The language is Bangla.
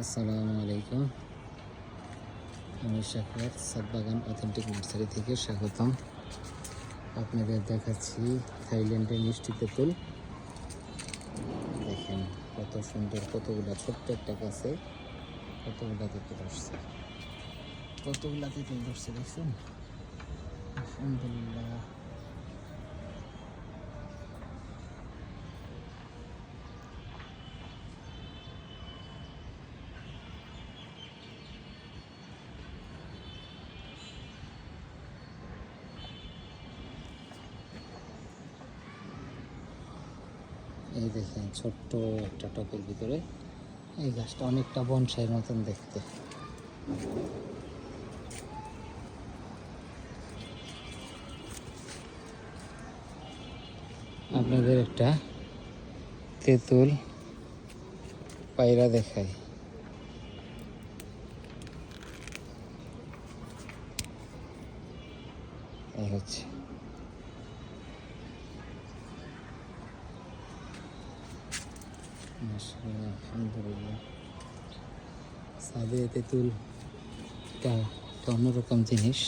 আসসালামু আলাইকুম। আমি শাকর সাতবাগান অথেন্টিক নার্সারি থেকে স্বাগতম। আপনাদের দেখাচ্ছি থাইল্যান্ডের মিষ্টি তেঁতুল। দেখেন কত সুন্দর, কতগুলা ছোট্ট একটা গাছে কতগুলা তেঁতুল আসছে, কতগুলা তেঁতুল ধরছে দেখছেন। আলহামদুলিল্লাহ। এই দেখেন ছোট্ট একটা টবের ভিতরে এই গাছটা অনেকটা বনসাইয়ের মতন দেখতে। আপনাদের একটা তেঁতুল পায়রা দেখায়। এই হচ্ছে মাশাআল্লাহ, আলহামদুলিল্লাহ। সাদে তেঁতুলটা একটা অন্যরকম জিনিস।